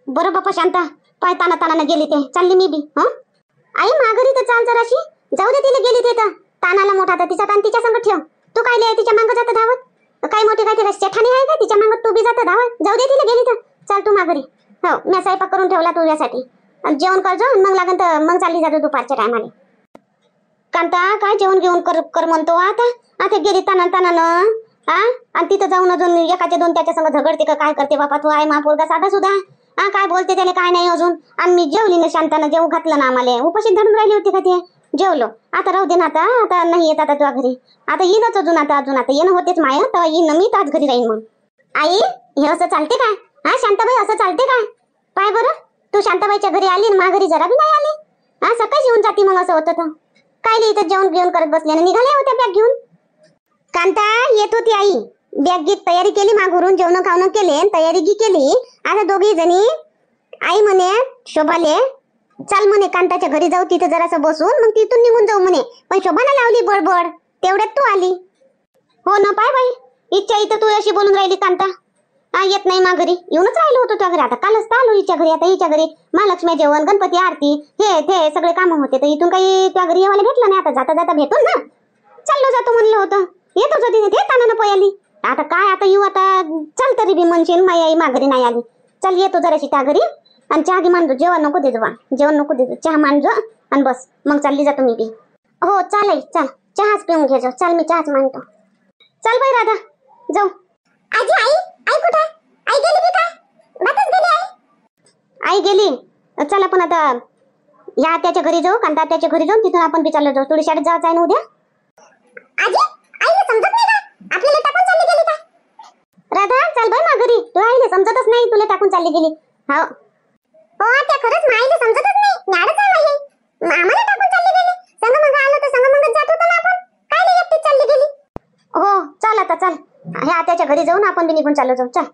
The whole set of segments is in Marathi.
बरं बापा शांता, पाय ताना तानानं गेली ते, चालली मी बी. आई माघारी तर चाल जराशी, जाऊ दे तिला गेली ते तर. तानाला मोठा तर तिचा ताण तिच्या संग ठेव. तू काय लिहाय तिच्या मागं जात धावत? काय मोठी काय तिला शेठाणी आहे का तिच्या मागं तू बी जात धावत? जाऊ दे तिला गेली तर. चाल तू माघारी. हो, मी स्वयंपाक करून ठेवला तुझ्यासाठी. जेवण कर जो, मग लागन तर मग चालली जातो दुपारच्या टायमाला. कांता काय जेवण घेऊन कर म्हणतो आता. आता गेली ताना तानानं. आणि तिथं जाऊन अजून एकाचे दोन त्याच्या संग झगडते का काय करते बापा? तू आहे मा पोरगा साधा सुद्धा. काय बोलते त्याला काय नाही अजून. आणि मी जेवली ना शांतानं, जेव घातलं ना आम्हाला. उपाशी धरून राहिली होती का ते? जेवलो. आता राहू दे ना, आता नाही येत आता तुझ्या घरी. आता येईनच अजून आता येणं होतेच माय, तेव्हा येईन मी ताच घरी राहीन. मग आई हे असं चालते काय? शांताबाई असं चालते काय? पाय बरं, तू शांताबाईच्या घरी आली ना घरी जरा बी नाही आली. सकाळी येऊन जाती मग असं होतं तर. काय इथं जेवण घेऊन करत बसल्याने निघाल्या होत्या बॅग घेऊन. कांता येत होती आई, बॅग गीत तयारी केली मागून, जेवण खावणं केले, तयारी गी केली. आता दोघी जणी आई म्हणे शोभाले चाल म्हणे कांताच्या घरी जाऊ, तिथे जरासं बसून मग तिथून निघून जाऊ म्हणे. पण शोभाला लावली बडबड, तेवढ्यात तू आली. हो ना, पाय बाई इच्छा इथं तू अशी बोलून राहिली कांता. येत नाही मा घरी, येऊनच राहिलो होतो त्या घरी. आता कालच तर आलो हिच्या घरी. आता हिच्या घरी महालक्ष्मी जेवण, गणपती आरती, हे ते सगळे काम होते तर इथून काही त्या घरी येवायला भेटलं नाही. आता जाता जाता भेटून ना चाललो जातो म्हणलं होतं. येतच होती ते तानानं पयाली. आता काय आता येऊ, आता चल तरी बी म्हणशील माई आई माघारी नाही आली. चल येतो जराशी त्या घरी आणि चहा घे मांडतो. जेवण नको देतो बा, जेवण नको देतो, चहा मांडजो आणि बस मग चालली जातो मी बी. हो चालेल, चल चहाच पिऊन घेजो. चल मी चहाच मांडतो. चल बाई राधा जाऊ. आजी आई कुठे? आई गेली बी काय? बातच गेली आई. आई गेली. चल आपण आता या त्याच्या घरी जाऊ, कांता त्याच्या घरी जाऊन तिथून आपण बी चाललो जाऊ. थोडी शाळेत जायचं आहे ना उद्या. आजी आईला समजत नाही का आपल्याला टाकून चालली गेली काय? राधा चल बाई माघारी, तू आईला समजतच नाही, तुला टाकून चालली गेली. हो त्या खरंच माईला समजतच नाही. न्याडच आहे माई, आम्हाला टाकून चालली गेली. संग मग आलो तर संग मग जात होतो ना आपण. काय नाही एकटीच चालली गेली. हो चल आता चल, ह्या त्याच्या घरी जाऊन आपण बी निघून चाललो जाऊ. चल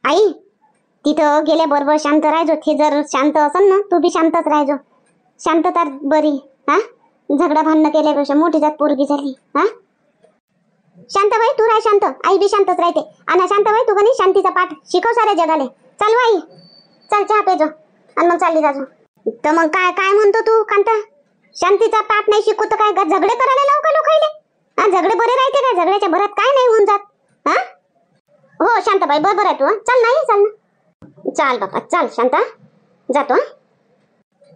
आई तिथं गेल्याबरोबर शांत राहायचो. ते जर शांत असेल ना तू बी शांतच राहायचो. शांतता बरी. झगडा भांडणं केल्यापेक्षा मोठी जात पोरगी झाली. शांताबाई तू राह शांत, आई बी शांतच राहते. आणि शांताबाई तू कधी शांतीचा पाठ शिकव साऱ्या जगाले. चल बाई चल चहा पेजो आणि मग चालली जाजो. तर मग काय काय म्हणतो तू कांता? शांतीचा पाठ नाही शिकू तर काय झगडे करायला लावू का लोकायले? झगडे बरे राहते काय? झगड्याच्या भरात काय नाही होऊन जात. हो शांताबाई बरोबर आहे तू. चल नाही चल ना, चाल बापा चाल शांता जातो.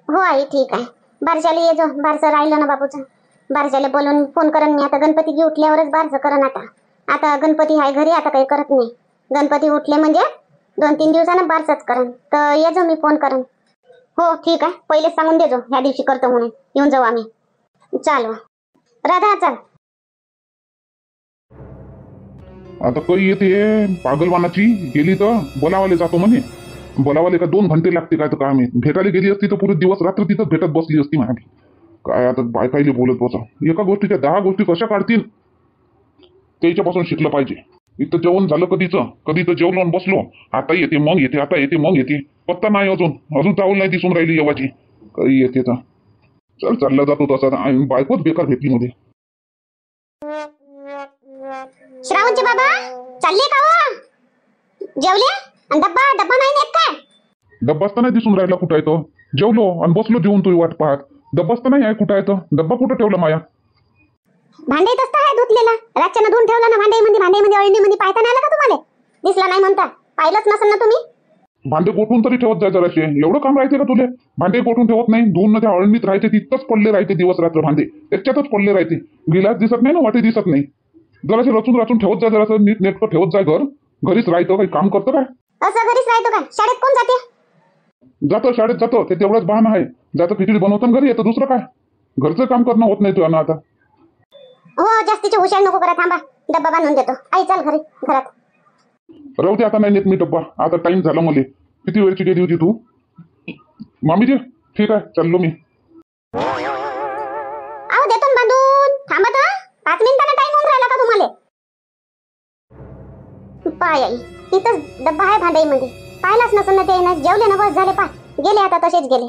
हो आई ठीक आहे. बारशाला ये जो, बारसं राहिलं ना बाबूचं. बारशाला बोलून फोन करन मी. आता गणपती गी उठल्यावरच बारसं करन. आता गणपती आहे घरी, आता काही करत नाही. गणपती उठले म्हणजे 2-3 दिवसानं बारसंच करन. तर ये जो, मी फोन करन. हो ठीक आहे, पहिलेच सांगून देजो ह्या दिवशी करतो म्हणून. येऊन जाऊ आम्ही. चाल राधा चाल. आता काही येते पागलवानाची. गेली तर बोलावाले जातो म्हणे. बोलावाले का 2 घंटे लागते काय? तर काय मी भेटायला गेली असती तर पुरे दिवस रात्र तिथं भेटत बसली असती माझी. काय आता बायकाईले बोलत बसा. एका गोष्टीच्या 10 गोष्टी कशा काढतील त्याच्यापासून शिकलं पाहिजे. इथं जेवण झालं कधीच जेवलो आणि बसलो. आता येते मग येते, आता येते मग येते. पत्ता नाही अजून चावल नाही दिसून राहिली येवाची. काही येते तर चल चालला जातो तसा. बायकोच बेकार भेटली मध्ये. श्रावणचे बाबा चालले का हो? जेवले? आणि डब्बा नाही नेत काय? डब्बाच तर नाही दिसून राहिला. कुठं आहे तो? जेवलो आणि बसलो जेवून तुझी वाट पाहत. डब्बाच तर नाही आहे. कुठं आहे तो डब्बा? कुठं ठेवला माया? भांडे तसं आहे धुतलेला. रातच्यानं धुवून ठेवला ना भांड्यामध्ये अळणीमध्ये. पाहता नाही आला का तुम्हाला? दिसला नाही म्हणता? पाहिलंच नसेल ना तुम्ही. भांडे गोठून तरी ठेवत जाय जराशे. एवढं काम राहते का तुले? भांडे गोठून ठेवत नाही. धुवून त्या अळणीत राहते, तिथंच पडले राहते दिवस रात्र भांडे. त्याच्यातच पडले राहते. गिलास दिसत नाही ना, वाटे दिसत नाही. जराशे रचून ठेवत जाय, जरासं नीट नेटकं ठेवत जाय. घरीच राहतो, काही काम करतो काय? असं घरीच राहतो काय? शाळेत कोण जाते? जातो शाळेत जातो. ते तेवढंच बहाणं आहे. जातो खिचडी बनवतो घरी येतो. दुसरं काय? घरचं काम करणं होत नाही तुला आता. हो जास्तीची हुशार नको करा. थांबा डब्बा बांधून देतो. आई चाल घरात. राहू दे आता नाही नेत मी डब्बा. आता टाइम झाला मला. किती वेळची गेली होती तू? मामीजी ठीक आहे चाललो मी. आहो देतो बांधून. थांबा तर 5 मिनिटांना टाइम होऊन राहिला का तुम्हाला? पाय आई इथंच डब्बा आहे भांड्यामध्ये. पाहिलाच नसेल ना ते ना. जेवले ना बस झाले. पा गेले आता तसेच गेले.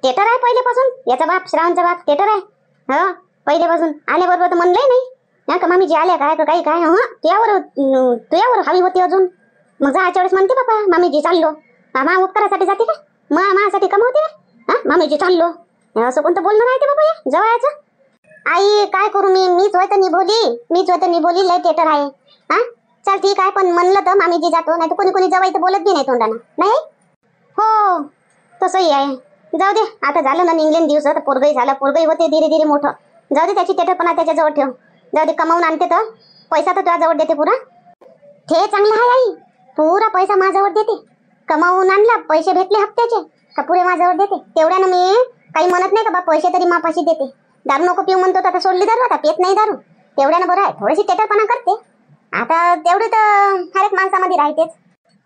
थिएटर आहे पहिलेपासून. याचा बाप श्रावणचा बाप थिएटर आहे. हो पहिलेपासून आल्याबरोबर तर म्हणलंय नाही का मामीजी आल्या काय का काही काय. तुझ्यावर हवी होती अजून. मग जायच्या वेळेस म्हणते बाबा मामीजी चाललो. मा उपकारासाठी जाते का? माझ्यासाठी कमावते का? मामीजी चाललो असं कोणतं बोलणं राहते बाबा या जवळचं? आई काय करू मीच होय तर निभोली लय थिएटर आहे. हा चल ठीक आहे, पण म्हणलं तर मामीजी जातो, नाही तर कोणी कोणी जवळ तर बोलत बी नाही तोंडानं. नाही हो तसंही आहे. जाऊ दे आता झालं ना इंग्लंड दिवस, तर पोरगही झालं, पोरगही होते धीरे धीरे मोठं. जाऊ दे त्याची थिएटरपणा त्याच्याजवळ ठेव. जाऊ दे कमावून आणते तर पैसा तर तुझ्याजवळ देते पुरा. ते चांगलं आहे आई, पुरा पैसा माझ्याजवळ देते. कमावून आणला पैसे भेटले हप्त्याचे का पुरे माझ्याजवळ देते. तेवढ्यानं मी काही म्हणत नाही का बा पैसे तरी मापाशी देते. दारू नको पिऊ म्हणतो आता सोडली दारू, आता पेत नाही दारू. तेवढ्यानं बरं आहे, थोडीशी थिएटरपणा करते. आता तेवढे तर हर एक माणसामध्ये राहतेच.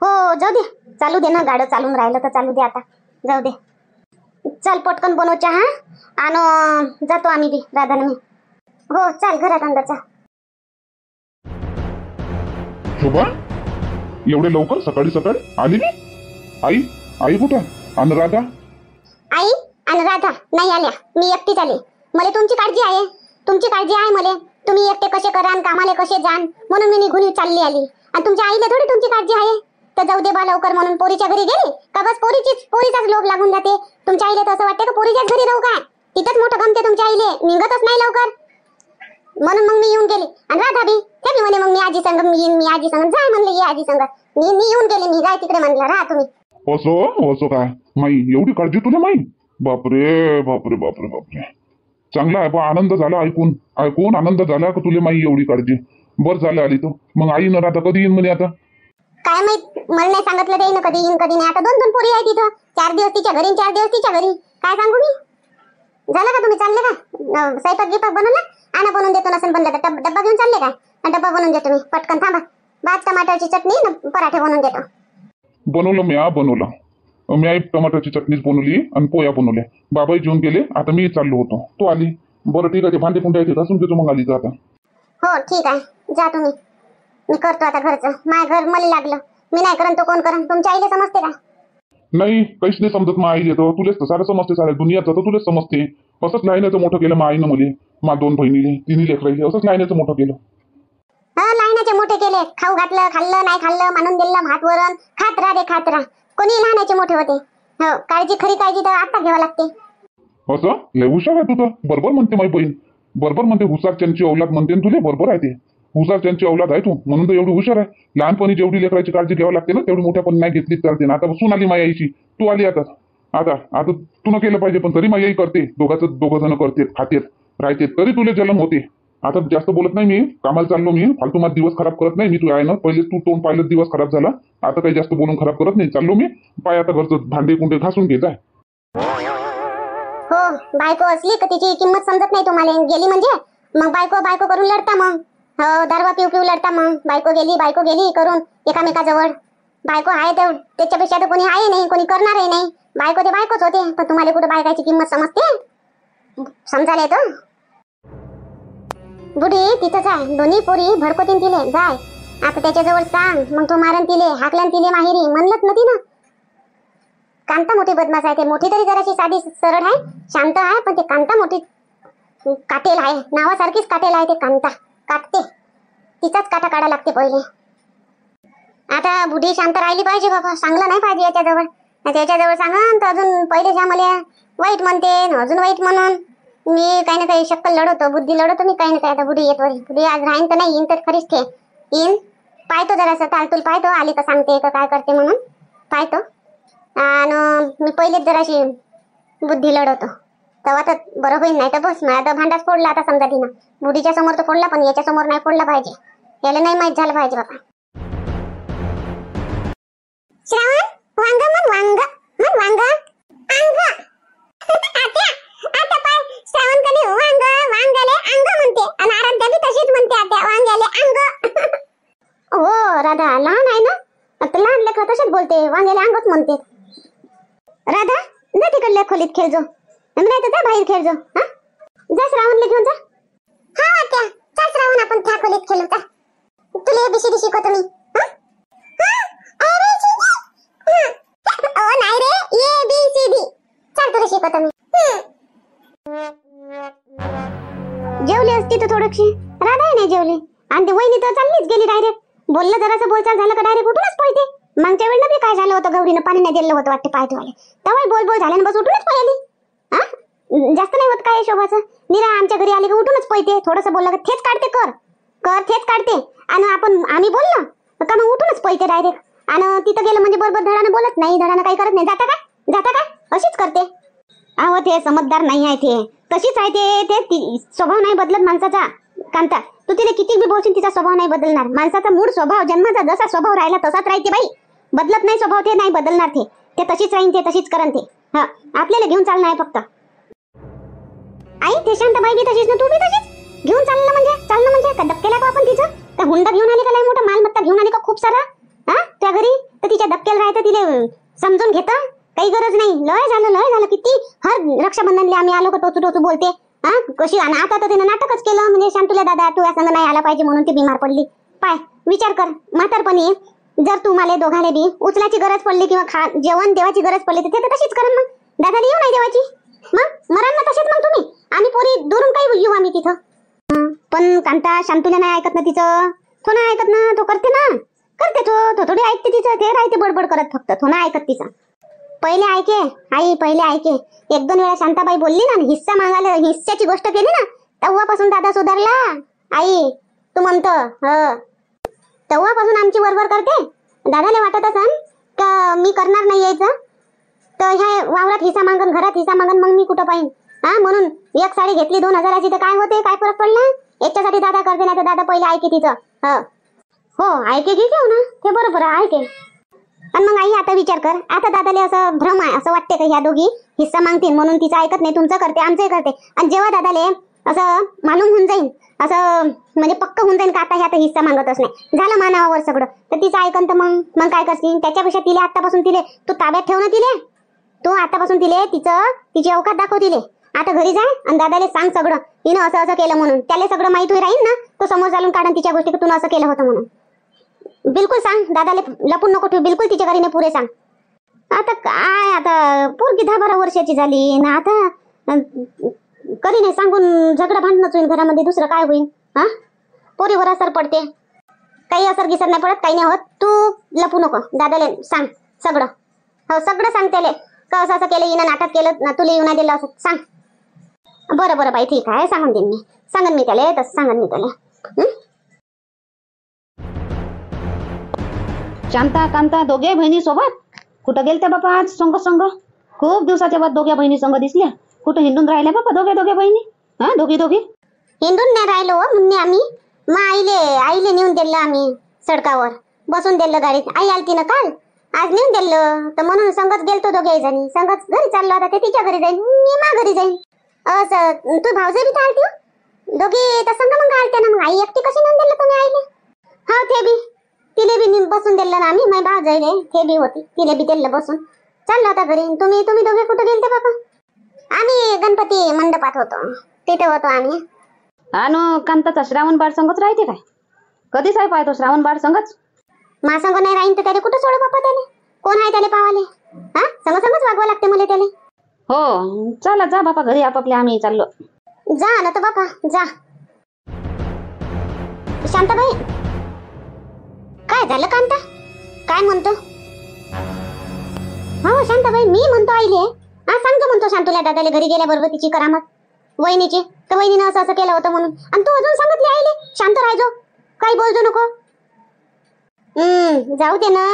हो जाऊ दे, चालू दे ना, गाडं चालून राहिलं तर चालू दे आता. जाऊ दे चल पटकन बनव चहा आणि जातो आम्ही बी राधाने मी. हो चाल घरात अंदरचा. शोभा एवढे लवकर सकाळी सकाळी आली मी? आई कुठं आणि राधा? आई आणि राधा नाही आल्या, मी एकटीच आले. मला तुमची काळजी आहे मला. तुम्ही एकटे कसे करान, कामाले कसे जाण, म्हणून मी निघून चालली आली. आणि तुमच्या आईला थोडी तुमची काळजी आहे. तर जाऊ दे बा लवकर म्हणून पोरीच्या घरी गेली का बस पोरीचाच लोभ लागून जाते. तुमच्या आईला तर असं वाटते का पोरीच्याच घरी राहू काय? तिथंच मोठं गमते तुमच्या आईले, निघतच नाही लवकर. म्हणून मग मी येऊन गेली. आणि राधा बी ते बी म्हणे मग मी आजी संग मी आजी संग जाय म्हणले, ये आजी संग. मी येऊन गेली, मी जाय तिकडे म्हणलं राहा तुम्ही. असं काय माई एवढी काळजी तुला माई? बापरे बापरे बापरे बापरे, चांगला आहे बा, आनंद झाला ऐकून आनंद झाला का तुला माई एवढी काळजी. बरं झालं आली तो. मग आई न राधा कधी येईन म्हणे आता? काय माहित, मला नाही सांगितलं ते कधी येईन कधी नाही. आता 2 पोरी आहे तिथं, 4 दिवस तिच्या घरी 4 दिवस तिच्या घरी. काय सांगू मी. झालं का तुम्ही चालले का? स्वयंपाक गिपाक बनवला? आणा बनवून देतो नसेल बनलं तर डब्बा घेऊन चालले का? डब्बा बनवून देतो मी, पटकन थांबा. भात टमाटरची चटणी न पराठे बनवून देतो. बनवलं मी आई टमाटरची चटणीच बनवली आणि पोया बनवल्या. बाबाही जेवून गेले, आता मी चाललो होतो, तो आली. बरं ठीक आहे, ते भांडे कुंडे घासून घेतो मग आली तर आता. हो ठीक आहे जा तुम्ही, मी करतो आता घरचं. माझं घर मला लागलं, मी नाही करन तो कोण करन? तुमच्या आईला समजते का? नाही काहीच नाही समजत. मा आई येतो तुलेच सारं समजते, साऱ्या दुनियाचं तर तुलेच समजते. असंच लाईनाचं मोठं केलं मा आईनं मुली, मा 2 बहिणीले 3 लेकराईले असंच लाईनाचं मोठं केलं. लहानाचे मोठे केले, खाऊ घातलं, खाल्लं नाही खाल्लं, मानून दिलं भात वरण, खात राहा. कोणी लहानाचे मोठे होते. हो खरी काळजी तर आता घ्यावं लागते. असं लय हुशार आहे तू तर, बरोबर म्हणते माझी बहीण, बरोबर म्हणते. हुशारच्यांची औलाद म्हणते तुले, बरोबर आहे ते. हुशारच्यांची औलाद आहे तू, म्हणून तर एवढी हुशार आहे. लहानपणी जेवढी लेकराची काळजी घ्यावी लागते ना, तेवढी मोठ्यापणी नाही घेतलीच चालते ना. आता सून आली माझ्या आईची, तू आली आता तू न केलं पाहिजे, पण तरी माझी आई करते. दोघं जण करते, खातेत राहते, तरी तुले जन्म होते. आता जास्त बोलत नाही मी, कामाला चाललो मी, फालतू माझा दिवस खराब करत नाही मी. तू आहे ना, पहिले तू तोंड पाहिलं दिवस खराब झाला. आता काही जास्त बोलून खराब करत नाही, चाललो मी. पाय आता घरचं भांडे कुंडे घासून घे जाय. हो बायको असली का तिची किंमत समजत नाही तुम्हाला. गेली म्हणजे मग बायको करून लढता. मग हो दारवा पिऊ लढता. मग बायको गेली करून एकामेकाजवळ. बायको आहे तर त्याच्यापेक्षा तर कोणी आहे नाही, कोणी करणारही नाही. बायको ते बायकोच होते, पण तुम्हाला कुठे बायकाची किंमत समजते? समजायला येतो? बुढी तिथंच आहे, दोन्ही पोरी भडकोतीन तिले. जाय आता त्याच्याजवळ सांग, मग तो मारन तिले, हाकलन तिले माहेरी. म्हणलंच नव्हती ना. कांता मोठी बदमाश आहे. ते मोठी तरी जराशी साधी सरळ आहे, शांत आहे, पण ते कांता मोठी काटेल आहे. नावासारखीच काटेल आहे ते. कांता काटते, तिचाच काटा काढा लागते पहिले. आता बुढी शांत राहिली पाहिजे बाबा, चांगलं नाही पाहिजे याच्याजवळ. त्याच्याजवळ सांगा तर अजून पहिले ज्या मला वाईट म्हणते, अजून वाईट म्हणून मी काही ना काही शक्कल लढवतो, बुद्धी लढवतो मी काही ना काही. आता बुढी येतो, बुढी आज राहीन तर नाही, येईन तर खरीच ते येईन. पाहतो जरासं तालतूल पाहतो, आली का सांगते का काय करते म्हणून पाहतो. आणि मी पहिलेच जराशी बुद्धी लढवतो, तेव्हा तर बरं होईल. नाही तर बस मला तर भांडाच फोडला आता समजा तिनं. बुढीच्या समोर तर फोडला, पण याच्या समोर नाही फोडला पाहिजे. याला नाही माहित झालं पाहिजे बाबा. श्रावण वांग मन वांग मन वांग अंग. आता पाय श्रावण कधी वांगाले अंग म्हणते, आणि आराध्या बी तशीच म्हणते आता वांग्याले अंग. हो राधा लहान आहे ना, आता लहान लेकरं तसेच बोलते, वांग्याले अंगच म्हणते. राधा जा तिकडल्या खोलीत खेळ जो, नाही तर जा बाहेर खेळ जो. जा श्रावणला घेऊन जा. हा आत्या चल श्रावण आपण त्या खोलीत खेळू. जा तुला एबीसीडी शिकवतो मी. ओ नाही रे, एबीसीडी चल तुला शिकवतो मी. जेवली असती तर थोडीशी, राधा नाही जेवली. आणि ती वहिनी तर चाललीच गेली डायरेक्ट. बोललं जरासं बोलचाल झालं का डायरेक्ट उठूनच पळते. मागच्या वेळेला बी काय झालं होतं, गौरीनं पाणी नाही दिलं होतं वाटते पाय धुवायला, तेव्हा बोल बोल झाल्यानं बस उठूनच पळाली. हा जास्त नाही होत काय शोभाचं, निरा आमच्या घरी आले का उठूनच पळते, थोडंसं बोललं का थेच काढते, कर कर थेच काढते. आणि आम्ही बोललो का मग उठूनच पळते डायरेक्ट. आणि तिथं गेलं म्हणजे बरोबर धडानं बोलत नाही, धडानं काही करत नाही. जाता काय अशीच करते. अहो ते समजदार नाही आहे, ते तशीच आहे. ते स्वभाव नाही बदलत माणसाचा. कांता तू तिला किती बी बोलशील तिचा स्वभाव नाही बदलणार. माणसाचा मूळ स्वभाव जन्माचा जसा स्वभाव राहिला तसाच राहते बाई, बदलत नाही स्वभाव, ते नाही बदलणार. ते तशीच राहीन, ते तशीच करन ते. हा आपल्याला घेऊन चालणं आहे फक्त. आई ते शांताबाई बी तशीच ना, तू बी तशीच घेऊन चाललं म्हणजे का डबकेला का आपण तिचं का हुंडा घेऊन आली का, लय मोठा मालमत्ता घेऊन आली का खूप सारा हा त्या घरी, तर तिच्या डबकेला राहतं, तिला समजून घेतं काही गरज नाही. लय झालं किती हर रक्षाबंधनला आम्ही आलो का टोचू बोलते. हा कशी, आणि आता तर तिनं नाटकच केलं म्हणजे शांतुला दादा तू या संग नाही आला पाहिजे म्हणून ती बिमार पडली. पाय विचार कर, म्हातारपणी जर तुम्हाला दोघाले बी उचलाची गरज पडली किंवा जेवण देवाची गरज पडली तर ते तर तशीच करन. मग दादाला येऊ नाही देवाची, मग मरण ना तसेच. मग तुम्ही आम्ही पोरी दुरून काही येऊ आम्ही तिथं. पण कांता शांतुला नाही ऐकत ना तिचं, तो नाही ऐकत ना, तो करते ना, करते तो थोडी ऐकते तिचं, ते राहते बडबड करत फक्त, तो नाही ऐकत तिचं. पहिले ऐके आई, पहिले ऐके. एक दोन वेळा शांताबाई बोलली ना, हिस्सा मागायला हिस्साची गोष्ट केली ना, तेव्हापासून दादा सुधारला. आई तू म्हणतो तेव्हापासून आमची वरवर करते. दादाला वाटत असन का मी करणार नाही यायचं, तर ह्या वावरात हिस्सा मागन, घरात हिस्सा मागन, मग मी कुठं पाहिन. हा म्हणून एक साडी घेतली 2000ची तर काय होते, काय फरक पडला. याच्यासाठी दादा करते ना, तर दादा पहिले ऐके तिचं. हो ऐके की घेऊ ना, ते बरोबर आहे ऐके. आणि मग आई आता विचार कर, आता दादाला असं भ्रम आहे, असं वाटते का ह्या दोघी हिस्सा मागतील म्हणून तिचं ऐकत नाही, तुमचं करते आमचंही करते. आणि जेव्हा दादाले असं मालूम होऊन जाईल, असं म्हणजे पक्क होऊन जाईल का आता ह्या तर हिस्सा मागतच नाही, झालं मानावर सगळं, तर तिचं ऐकन तर मग काय करशील. त्याच्यापेक्षा तिले आतापासून तू ताब्यात ठेव ना तिले. तू आतापासून तिची अवकात दाखव तिले. आता घरी जाय आणि दादाले सांग सगळं, हिनं असं केलं म्हणून. त्याला सगळं माहित होई राहील ना, तो समोर चालून काढून तिच्या गोष्टी तू असं केलं होतं म्हणून. बिलकुल सांग दादाले, लपून नको ठेवू, बिलकुल तिच्या घरीने पुरे सांग. आता काय, आता पोरगी 10-12 वर्षाची झाली ना, आता कधी नाही सांगून झगडा भांडणच होईल घरामध्ये, दुसरं काय होईल. हा पोरीवर असर पडते, काही असर गिसर नाही पडत, काही नाही होत. तू लपू नको, दादाले सांग सगळं. हो सगळं सांग त्याले, का असं केलं हिनं, नाटक केलं, तुला येऊ नाही दिलं असं सांग. बरं बाई ठीक आहे, सांगन मी त्याला तसं सांगन मी त्याला. शांता कांता दोघे बहिणी सोबत कुठं गेलत्या बापा आज संग? खूप दिवसाच्या बाद दोघ्या बहिणी संग दिसल्या. कुठं हिंडून राहिल्या बापा दोघ्या बहिणी? हा दोघी हिंडून नाही राहिलो म्हणणे आम्ही. मग आईले नेऊन दिलं आम्ही, सडकावर बसून दिलं गाडीत. आई आलती ना काल, आज नेऊन दिलं, तर म्हणून संगच गेलतो दोघे जणी. संगच घरी चाललो, आता ते तिच्या घरी जाईन, मी मा घरी जाईन. असं तू भाऊजे बी चालती हो दोघी तर संग मग आलते ना. मग आई एकटी कशी नेऊन दिलं तुम्ही आईले? हा ते बी तिले बी बसून दिलं ना आम्ही, माझी भाव जाईले ते बी होती, तिले बी दिलं बसून. चाललो आता घरी. तुम्ही दोघे कुठे गेलते बाबा? आम्ही गणपती मंडपात होतो, तिथे होतो आम्ही. आणि कांताचा श्रावण बाळ संगच राहते काय? कधीच आहे पाहतो श्रावण बाळ संगच? मा संग नाही राहीन तर त्याला कुठं सोडू बापा? त्याला कोण आहे त्याला पावाले? हा संगच वागवा लागते मला त्याला. हो चला जा बापा घरी आपापल्या, आम्ही चाललो. जा ना तर बापा जा. शांताबाई काय झालं? कांता काय म्हणतो? हो शांताबाई मी म्हणतो आईले, हा सांगतो म्हणतो शांतुला दादाला घरी गेल्याबरोबर तिची करामत वहिनीची, तर वहिनीनं असं केलं होतं म्हणून. आणि तू अजून सांगितले आईले शांत राहायचो, काही बोलतो नको. जाऊ दे ना,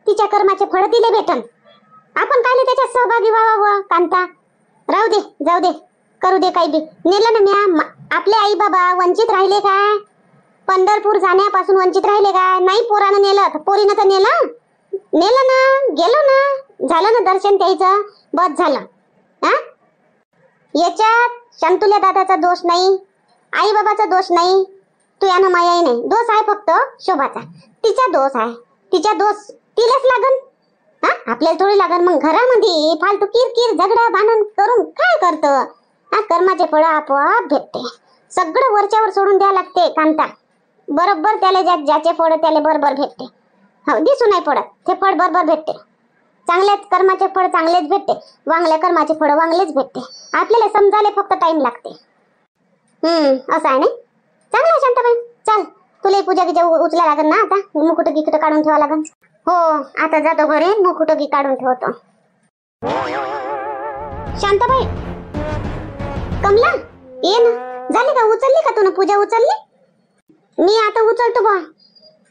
तिच्या कर्माचे फळ तिले भेटन, आपण काय त्याच्यात सहभागी व्हावं. कांता राहू दे, जाऊ दे, करू दे काही बी. नेलं ना म्या, आपले आई बाबा वंचित राहिले काय? पंढरपूर जाण्यापासून वंचित राहिले काय? नाही पोरानं नेलं तर पोरीनं तर नेलं ना, गेलो ना, झालं ना दर्शन त्याचं, बस झालं. हा याच्यात शांतुल्या दादाचा दोष नाही, आई बाबाचा दोष नाही, तू यानं मायाही नाही. दोष आहे फक्त शोभाचा, तिचा दोष आहे. तिचा दोष तिलाच लागन, हा आपल्याला थोडी लागन. मग घरामध्ये फालतू किरकिर झगडा भांडण करून काय करतं? हा कर्माचे फळ आपोआप भेटते, सगळं वरच्यावर सोडून द्यावं लागते. कांता बरोबर त्याला ज्याचे फळ त्याला बरोबर भेटते. हो दिसू नाही पडत, ते फळ बरोबर भेटते. चांगल्याच कर्माचे फळ चांगलेच भेटते, वांगल्या कर्माचे फळ वांगलेच भेटते. आपल्याला समजायला फक्त टाइम लागते. असं आहे नाही. चांगलं शांताबाई, चल तुला पूजा गिजा उचला लागेल ना, आता मुकुट गिकुट काढून ठेवा लागेल. हो आता जातो घरी मुकुटगी काढून ठेवतो. शांताबाई, कमला ये ना. झाली का, उचलली का तू पूजा उचलली? मी आता उचलतो बा.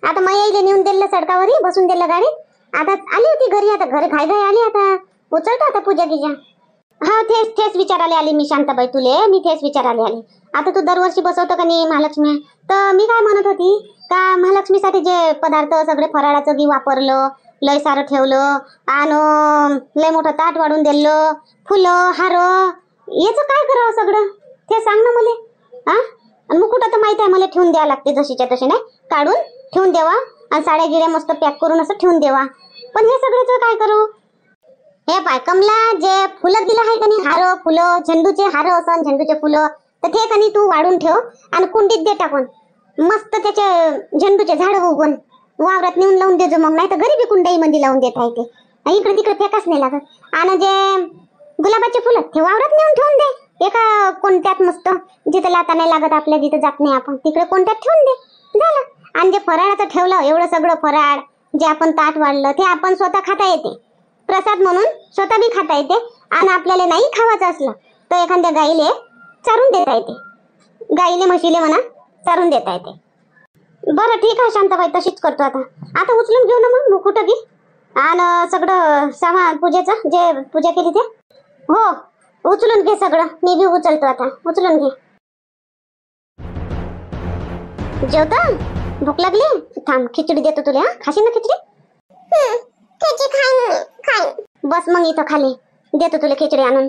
आता माईला नेऊन दिलं सडकावरी, बसून दिलं गाडीत. आता आली होती घरी, आता घरी घाई घाई आली. आता उचलतो आता पूजा गिजा. हा तेच विचारायला आली मी शांताबाई तुले. मी तेच विचारायला आली. आता तू दरवर्षी बसवतो का नाही महालक्ष्मी? तर मी काय म्हणत होती का महालक्ष्मीसाठी जे पदार्थ सगळे फराळाचं बी वापरलं, लय सारं ठेवलं आणि लय मोठं ताट वाढून दिलं, फुलं हार, याचं काय करावं सगळं ते सांग ना मला. हा मुकुट तर माहित आहे मला ठेवून द्यावं लागते, जशीच्या तशी नाही काढून ठेवून द्यावा आणि साड्या गिड्या मस्त पॅक करून असं ठेवून द्यावा. पण हे सगळ्याचं काय करू? हे पाय कमला, जे फुलं दिलं आहे का नाही, हार फुलं, झेंडूचे हार असन झेंडूचे फुलं, तर ते का नाही तू वाढून ठेव आणि कुंडीत दे टाकून. मस्त त्याचे झेंडूचे झाड उगवून वावरात नेऊन लावून देजो. मग नाही तर घरी बी कुंडाई मध्ये लावून देत आहे ते, इकडे तिकडे फेकाच नाही लागत. आणि जे गुलाबाचे फुलं ते वावरात नेऊन ठेवून दे एका कोणत्यात, मस्त जिथं लाता नाही लागत आपल्या, जिथं जात नाही आपण तिकडे कोणत्यात ठेवून दे, झालं. आणि जे फराळाचं ठेवलं एवढं सगळं फराळ, जे आपण ताट वाढलं ते आपण स्वतः खाता येते, प्रसाद म्हणून स्वतः बी खाता येते. आणि आपल्याला नाही खावायचं असलं तर एखाद्या गाईले चारून देता येते, गाईले म्हशीले म्हणा चारून देता येते. बरं ठीक आहे शांताबाई, तशीच करतो. आता उचलून घेऊ ना मग मुकुटगी आणि सगळं सामान पूजेचं जे पूजा केली ते. हो उचलून घे सगळं, मी बी उचलतो. आता उचलून घे. जेवता? भूक लागली? थांब खिचडी देतो तुला. खाशील ना खिचडी? बस मग इथं खाली देतो तुला खिचडी आणून.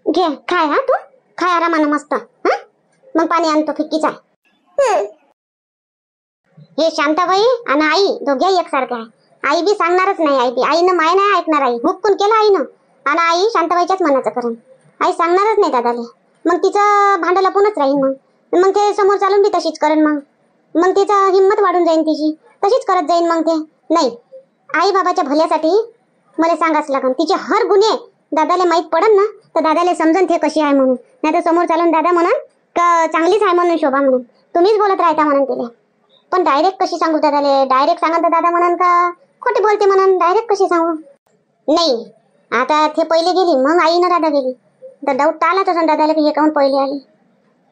घे खाय. हा तू खाय आरामानं मस्त. हा मग पाणी आणतो, फिक्कीच आहे. हे शांताबाई आणि आई दोघे एकसारखे आहे. आई बी सांगणारच नाही. आई बी आईनं माय नाही ऐकणार. आई हुक्कून केलं आईनं आणि आई शांताबाईच्याच मनाचं करेन. आई सांगणारच नाही दादाले. मग तिचं भांडला पुनच राहीन. मग ते समोर चालून बी तशीच करेन. मग तिचं हिंमत वाढून जाईन, तिची तशीच करत जाईन. मग ते नाही, आई बाबाच्या भल्यासाठी मला सांगाच लागन. तिचे हर गुन्हे दादाला माहित पडन ना, तर दादाला समजन ते कशी आहे म्हणून. नाही तर समोर चालून दादा म्हणून का चांगलीच आहे म्हणून शोभा म्हणून तुम्हीच बोलत राहता म्हणून तिला. पण डायरेक्ट कशी सांगू दादाले? डायरेक्ट सांगा तर दादा म्हणून का खोटे बोलते म्हणून डायरेक्ट कशी सांगू? नाही, आता ते पहिले गेली मग आईनं दादा गेली तर डाऊट आला तसं दादाला की हे काऊन पहिले आली.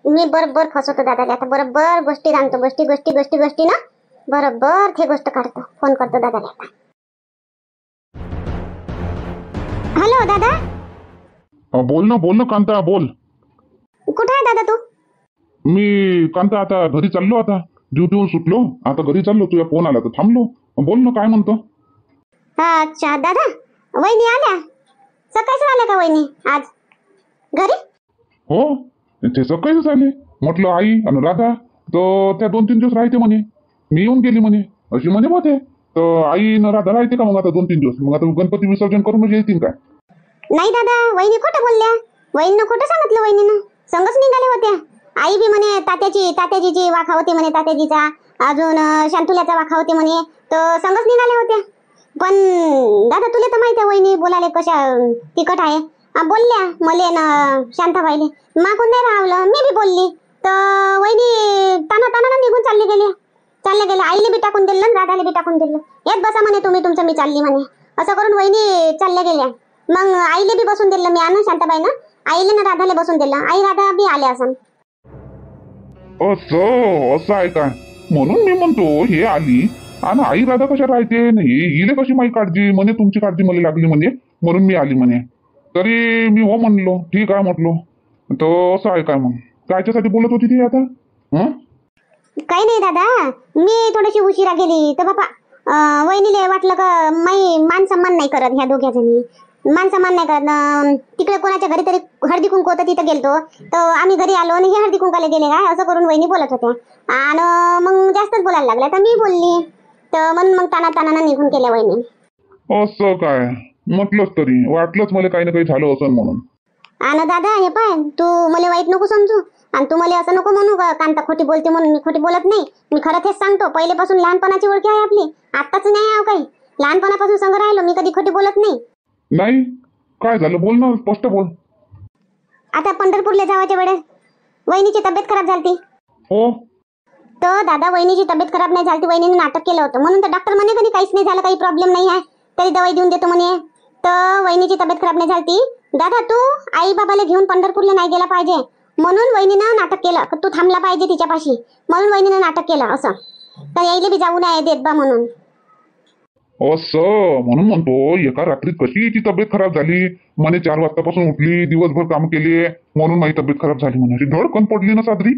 मी बरोबर फसवतो दादाला. आता बरोबर गोष्टी आणतो, गोष्टी ना बरोबर ते गोष्ट काढतो. फोन करतो दादाला आता. हॅलो दादा. बोल ना कांता, बोल. कुठे आहे दादा तू? मी कांता आता घरी चाललो. आता ड्युटीवर सुटलो, आता घरी चाललो. तुझा फोन आला तर थांबलो. बोल ना, काय म्हणतो? अच्छा दादा, वहिनी आल्या? सकाळीच आल्या का वहिनी आज घरी? हो ते सकाळीच आले. म्हटलं आई आणि राधा तर त्या 2-3 दिवस राहते म्हणे. मी येऊन गेली म्हणे अशी म्हणे होते. तर आई न राधा राहते का मग आता 2-3 दिवस? मग आता गणपती विसर्जन करून म्हणजे येतील काय? नाही दादा, वहिनी खोटं बोलल्या. वहिनीनं खोटं सांगितलं. वहिनीनं संगच निघाले होत्या. आई बी म्हणे तात्याची वाखा होती म्हणे, तात्याजीचा अजून शांतुल्याचा वाखा होती म्हणे, तर संगच निघाल्या होत्या. पण दादा तुला तर माहिती आहे वहिनी बोलाले कशा तिखट आहे. बोलल्या मले ना शांताबाईले, मागून नाही राहवलं. मी बी बोलली तर वहिनी ताना निघून चालले गेले. आईले बी टाकून दिलं, राधाले बी टाकून दिलं. येत बसा म्हणे तुम्ही तुमचं, मी चालली म्हणे. असं करून वहिनी चालल्या गेल्या. मग आईले बी बसून दिलं मी आणून शांताबाईनं. आईले ना राधाले बसून दिलं. आई राधा बी आल्या असं. असं आहे काय? म्हणून मी म्हणतो हे आली आणि आई राधा कशा राहते नाही, हिले कशी माझी काळजी म्हणे, तुमची काळजी मला लागली म्हणे म्हणून मी आली म्हणे. तरी मी हो म्हणलो, ठीक आहे म्हटलो. तर असं आहे काय? मग कायच्यासाठी बोलत होती ती आता? काही नाही दादा, मी थोडीशी उशिरा गेली तर बापा वहिनीले वाटलं का माई मान सन्मान नाही करत. ह्या दोघ्या जणी मान सन्मान नाही करत. तिकडे कोणाच्या घरी तरी हळदी कुंकू होतं, तिथं गेलतो तर आम्ही घरी आलो आणि हे हळदी कुंकाला गेले काय, असं करून वहिनी बोलत होत्या. आणि मग जास्तच बोलायला लागल्या तर मी बोलली तर मग ताना निघून गेल्या वहिनी. असं काय? म्हटलंच तरी वाटलंच मला काही ना काही झालं असं म्हणून. आणि दादा हे पाय, तू मला वाईट नको समजू आणि तू मला असं नको म्हणू का कांता खोटी बोलते म्हणून. मी खोटी बोलत नाही. मी खरं तेच सांगतो. पहिलेपासून लहानपणाची ओळख आहे आपली, आत्ताच नाही आहे काही. लहानपणापासून संग राहिलो मी, कधी खोटी बोलत नाही. नाही काय झालं? बोल ना, स्पष्ट बोल. आता पंढरपूरला जावाच्या वेळेस वहिनीची तब्येत खराब झाली. हो तर दादा वहिनीची तब्येत खराब नाही झाली, वहिनीने नाटक केलं होतं म्हणून तर डॉक्टर म्हणे कधी काहीच नाही झालं, काही प्रॉब्लेम नाही आहे, तरी दवाई देऊन देतो म्हणे. तर वहिनीची तब्येत खराब नाही झाली, दादा तू आई बाबाला घेऊन पंढरपूरला नाही गेला पाहिजे म्हणून वहिनीनं नाटक केलं, तू थांबला पाहिजे तिच्यापाशी म्हणून वहिनीनं नाटक केलं असं. तर यायले बी जाऊ नये देत बा म्हणून. असं म्हणून म्हणतो एका रात्रीत कशी हिची तब्येत खराब झाली म्हणे. 4 वाजतापासून उठली, दिवसभर काम केले म्हणून माझी तब्येत खराब झाली म्हणे. अशी धडकन पडली ना सादरी.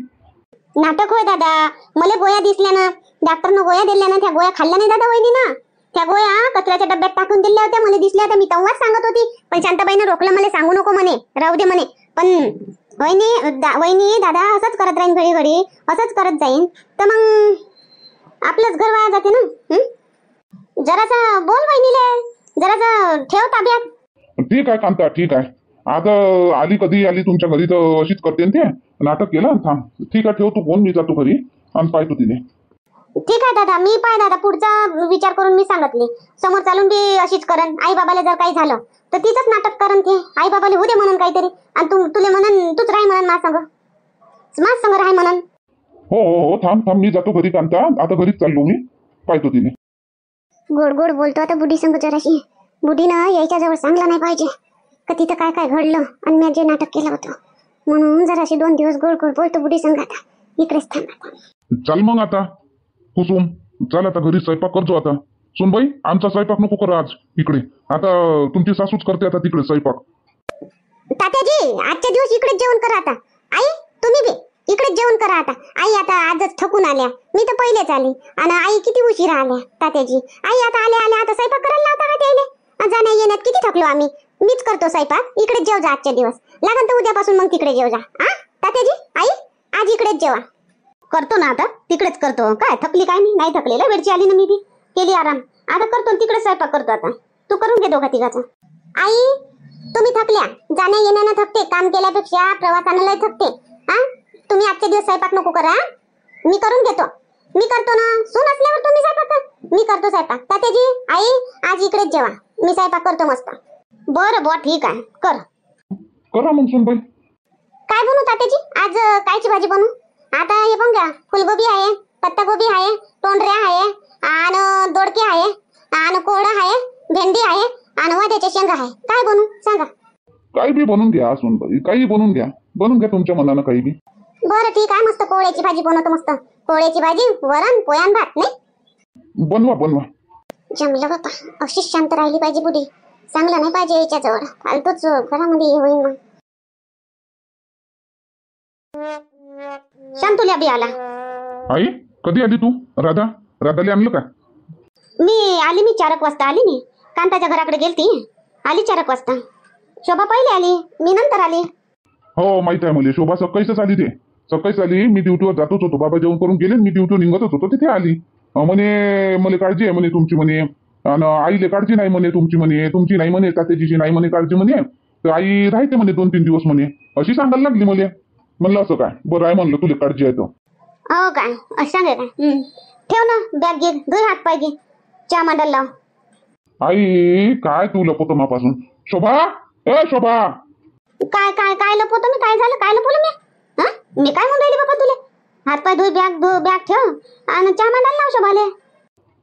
नाटक होय दादा, मला गोळ्या दिसल्या ना, डॉक्टरनं गोळ्या दिल्या ना, त्या गोळ्या खाल्ल्या नाही दादा वहिनीनं. त्या गोळ्या कचऱ्याच्या डब्यात टाकून दिल्या होत्या, मला दिसल्या होत्या, मी तेव्हाच सांगत होती, पण शांताबाईनं रोखलं, मला सांगू नको म्हणे, राहू दे म्हणे. पण वहिनी दादा असंच करत राहीन, घडी घडी असंच करत जाईन तर मग आपलंच घर वाया जाते ना. जरासा बोल वहिनीले, जरासा ठेव ताब्यात. ठीक आहे कांता, ठीक आहे. आता आली कधी आली तुमच्या घरी तर अशीच करते ना ते. नाटक केलं थांब. ठीक आहे ठेव तू फोन, मी जातो घरी आणि पाहतो तिने. ठीक आहे दादा, मी पाय दादा पुढचा विचार करून मी सांगितले, समोर चालून बी अशीच करन. आई बाबाला जर काही झालं तर तिचंच नाटक करन ते. आई बाबाला होऊ दे म्हणून काहीतरी, आणि तुले म्हणन तूच राह म्हणन माझ संग राह म्हणन. हो हो हो थांब थांब, मी जातो घरी कांता, आता घरीच चाललो मी, पाहतो तिने. गोड गोड बोलतो आता बुढी संग जराशी. बुढीनं यायच्या जवळ सांगला नाही पाहिजे का तिथं काय काय घडलं आणि मी जे नाटक केलं होतं, म्हणून जराशी 2 दिवस गोड गोड बोलतो बुढी संग. आता इकडेच थांब आता. चल मग आता कुसुम, चल आता घरी स्वयंपाक करतो आता. सुनबाई आमचा स्वयंपाक नको करा आज इकडे, आता तुमची सासूच करते आता तिकडे स्वयंपाक. तात्याजी आजच्या दिवस इकडेच जेवण करा आता. आई तुम्ही बी इकडेच जेवण करा आता. आई आता आजच थकून आल्या, मी तर पहिलेच आली आणि आई किती उशिरा आल्या. तात्याजी आई आता आल्या आल्या आता स्वयंपाक करायला लावता का त्याला? जाण्या येण्यात किती थकलो आम्ही, मीच करतो स्वयंपाक. इकडेच जेव जा आजच्या दिवस, लागन तर उद्यापासून मग तिकडे जेव जा. तात्याजी आई आज इकडेच जेवा. करतो ना आता, तिकडेच करतो. काय थकली काय, मी नाही थकलेला, वेळची आली ना, मी बी केली आराम. आता करतो तिकडे स्वयंपाक करतो. आता तू करून घे दोघा तिघाचा. आई तुम्ही थकल्या, जाण्या येण्यानं थकते, काम केल्यापेक्षा प्रवासानं लय थकते. तुम्ही आजच्या दिवस स्वयंपाक नको करा, मी करून घेतो. मी करतो ना, सून असल्यावर तुम्ही स्वयंपाक कर, मी करतो स्वयंपाक. तात्याजी आई आज इकडेच जेवा, मी स्वयंपाक करतो मस्त. बरं बरं ठीक आहे, कर करा मग सुनबाई. काय बनवू तात्याजी आज, कायची भाजी बनवू? आता हे पण घ्या, फुलगोबी आहे, पत्तागोबी आहे, तोंडऱ्या आहे, आणि दोडके आहे, आणि कोहळा आहे, भेंडी आहे, आणि वाद्याच्या शेंगा आहे. काय बनवू सांगा? काही बी बनवून घ्या सुनबाई, काही बनवून घ्या, बनवून घ्या तुमच्या मनानं काही बी. बरं ठीक आहे, मस्त कोहळ्याची भाजी बनवतो. मस्त कोहळ्याची भाजी, वरण, पोळ्यान भात. नाही बनवा बनवा. जमलं बाप्पा, अशीच शांत राहिली पाहिजे बुढी, चांगलं नाही पाहिजे याच्याजवळ, फालतूच घरामध्ये हे होईल. मग शांतुल्या बी आला. आई कधी आली तू? राधाला आणलं का? मी आली, मी 4 वाजता आली. मी कांताच्या घराकडे गेलती, आली 4 वाजता. शोभा पहिले आली, मी नंतर आली. हो माहित आहे मला, शोभा सकाळीच आली. ते सकाळीच आली, मी ड्युटीवर जातोच होतो, बाबा जेवण करून गेले, मी ड्युटीवर निघतच होतो, तिथे आली. म्हणे मला काळजी आहे म्हणे तुमची म्हणे, आणि आईले काळजी नाही म्हणे तुमची म्हणे, तुमची नाही म्हणे, तात्याची नाही म्हणे काळजी म्हणे, तर आई राहते म्हणे 2-3 दिवस म्हणे, अशी सांगायला लागली मला. म्हणलं असं काय, बरं आहे म्हणलं, तुला काळजी आहे तो. हो काय सांगे काय? ठेव ना बॅग, घे धुई हात पाय, घे चहा मांडायला लाव. आई काय तू लपवतो मापासून? शोभा ए शोभा, काय काय काय लपवतो मी? काय झालं? काय लपवलं मी? मी काय म्हणून राहिली बाबा तुले? हात पाय धुई, बॅग ठेव आणि चहा मांडायला लाव शोभाले.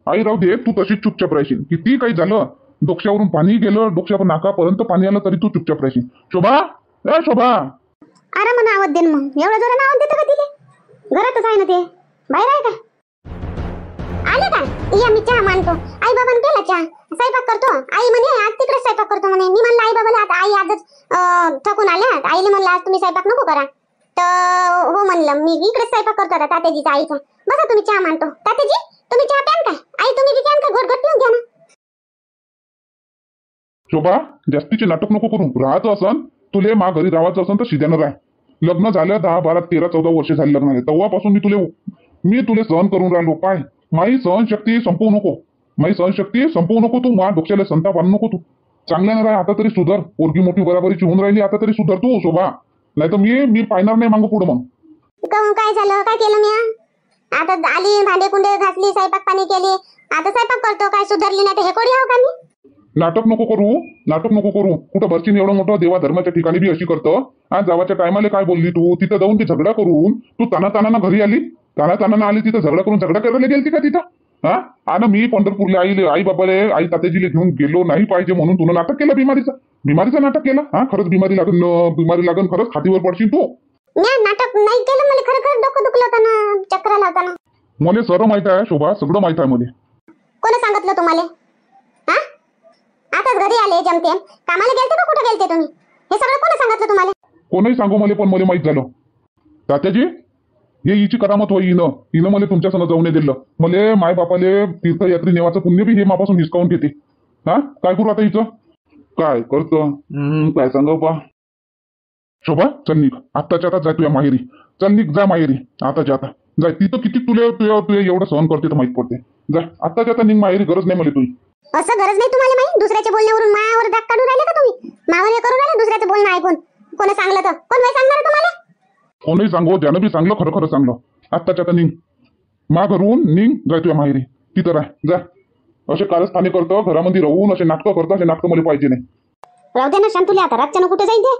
आई राहू दे, तू तशीच चुपचाप राहशील. किती काही झालं, डोक्यावरून पाणी गेलं, डोक्यावर नाकापर्यंत पाणी आलं तरी तू चुपचाप राहशील. शोभा ए शोभा. अरे मग आवाज देन, मग एवढं जोरानं आवाज देतं का तिले? घरातच आहे ना ते, बाहेर आहे का? आले का? या मी चहा मांडतो. आई बाबांनी केला चहा, स्वयंपाक करतो. आई म्हणे आज तिकडे स्वयंपाक करतो म्हणे. मी म्हणलं आई बाबाला आता आई आजच थकून आल्या, आईले म्हणलं आज तुम्ही स्वयंपाक नको करा, तर हो म्हणलं मी इकडे स्वयंपाक करतो आता तात्याजीचा, आईचा. बसा तुम्ही चहा मांडतो. तात्याजी तुम्ही चहा प्यान का? आई तुम्ही बी प्यान का? घोट घोट पिऊन घ्या ना. शोभा जास्तीचे नाटक नको करू. राहायचं असन तुले मा घरी राहायचं असन तर शिद्यानं राह. लग्न झालं 10, 12, 13, 14 वर्ष झाले लग्नाला, तेव्हापासून मी तुले सहन करून राहिलो. पाय माई सहनशक्ती संपवू नको, माई सहनशक्ती संपवू नको. तू मा डोक्याला संताप आणू नको. तू चांगल्यानं राह, आता तरी सुधार. पोरगी मोठी बराबरीची होऊन राहिली, आता तरी सुधार तू शोभा, नाही तर मी पाहणार नाही मागं पुढं. मग काय झालं? काय केलं मी? आता आली, भांडे कुंडे घासली, स्वयंपाक पाणी केली, आता स्वयंपाक करतो. काय सुधारली नाही तर हे कोणी आहो का मी? नाटक नको करू. कुठं भरची एवढं मोठं देवा धर्माच्या ठिकाणी बी अशी करतं. आज जावाच्या टायमाला काय बोलली तू? तिथं जाऊन ते झगडा करून तू तानातानानं घरी आली. ताना आली तिथं झगडा करायला गेलती का तिथं? हा? आणि मी पंढरपूरला आई बाबाले आई तात्याजीला घेऊन गेलो नाही पाहिजे म्हणून तुला नाटक केलं बिमारीचं नाटक केलं. हा, खरंच बिमारी लागन खरंच खातीवर पडशील तू. म्या नाटक नाही केलं, मला खरं डोकं दुखलं होतं ना, चक्कर आला होता ना. मला सर्व माहित आहे शोभा, सगळं माहित आहे मला. कोणी सांगितलं तुम्हाला? हा, आताच घरी आले जमते, कामाला गेलते का कुठे गेलते तुम्ही? हे सगळं कोणी सांगितलं तुम्हाला? कोणीही सांगू मला, पण मला माहित झालं. तात्याजी, हे हिची करामत होई. हिनं मला तुमच्या संग जाऊन नाही दिलं. मला माय बापाले तीर्थयात्री नेवाचं पुण्य बी हे मापासून हिसकावून घेते. हा, काय करू आता हिचं? काय करतो काय सांगाव पा. शोभा, चल निघ आत्ताच्या आता, जाय तुझ्या माहेरी. चल निघ, जा माहेरी आताच्या आता. जाय, तिथं किती तुला एवढं सहन करते तर माहित पडते. जाय आत्ताच्या आता निघ माहेरी, गरज नाही मला तुझी. असं गरज नाही तुम्हाला माहिती? दुसऱ्याच्या बोलण्यावरून मायावर दाग काढून राहिले का तुम्ही? मावर हे करून राहिले दुसऱ्याचं बोलणं ऐकून. कोणी सांगलं तर कोण नाही सांगणार तुम्हाला? कोणीही सांगू, ज्यानं बी सांगलं खरं सांगलं. आत्ताच्या आता निघ, मा घरून निघ, जाय तुझ्या माहेरी. तिथं राह, जा. असे कारस्थाने करतो घरामध्ये राहून, असे नाटकं करतो, असे नाटकं मला पाहिजे नाही. राहू दे ना शांतुले, आता रातच्यानं कुठे जाईल ते?